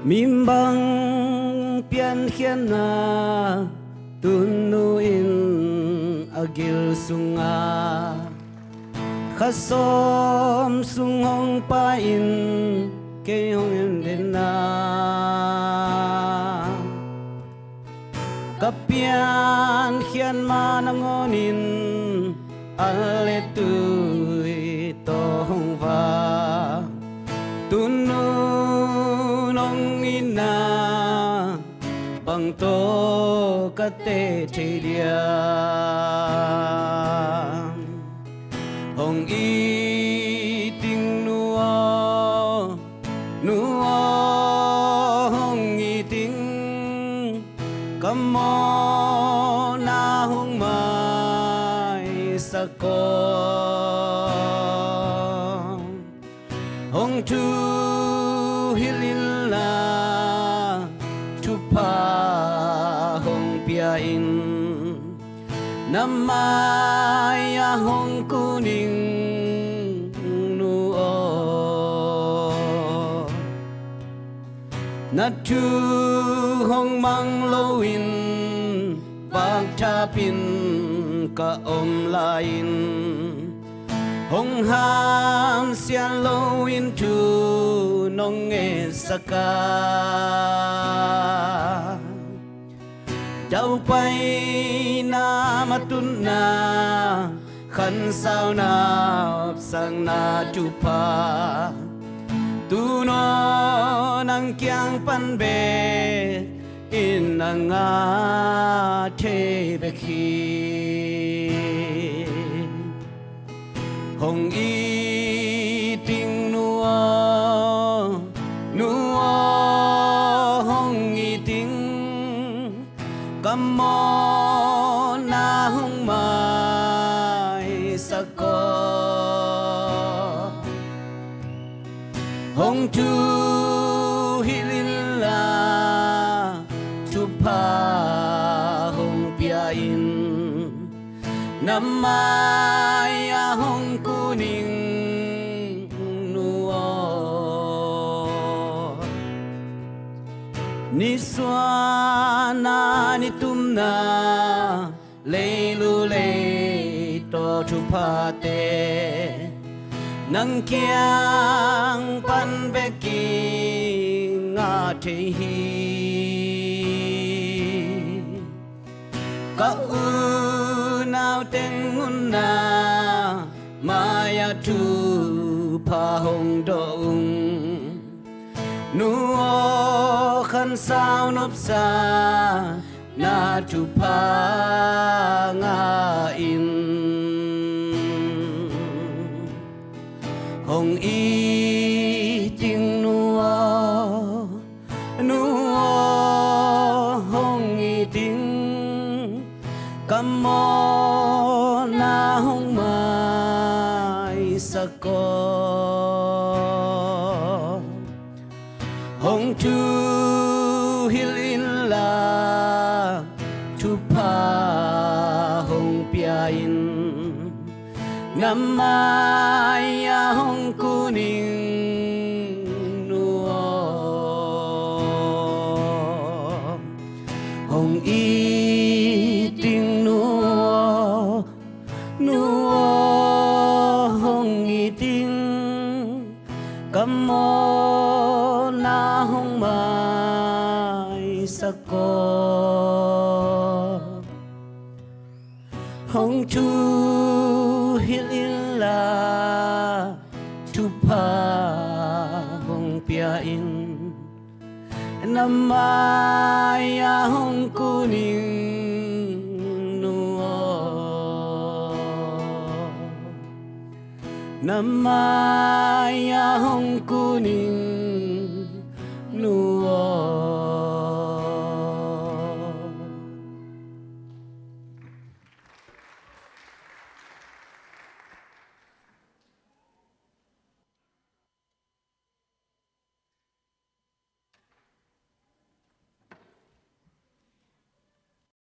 Mim bang pian hian na tunu in agil sunga khasom sung hong pa in ke hong in den na kapian hian ma nangonin ale tu to hong va tunu nong ina bang to ka te che dia hong i ting nuo hong i ting kamo na hong mai sa ko hong tu hilila tu pa hong pia in namaya hong kuning nuo na tu hong mang loin bang tapin ka lain hong han sian loin tu nong e saka đâu bay na matun na khăn sao na sang na tu pa tu no nang kyang pan be in nga the be khi hong i ting nuo hong i ting kamo na hong mai sa ko hong tu hilila tu pa hong pia in namaya hong kuning nuo ni swana ni tumna leilu le to tu pa te nang kyang pan be ki nga the hi ka u nào tên ngun na maya tu pa hong dong nuo khăn sao nộp sa na tu pa nga in hong i ting nuo hong i ting kamo na hong mai sa ko hong tu hilin la tu pa hong pia in namaya hong kuning nuo hong i ting nuo hong i ting kamo na hong mai sa ko hong tu hilila tu pa hong pia in namaya hong kuning namaya hong kuning nuo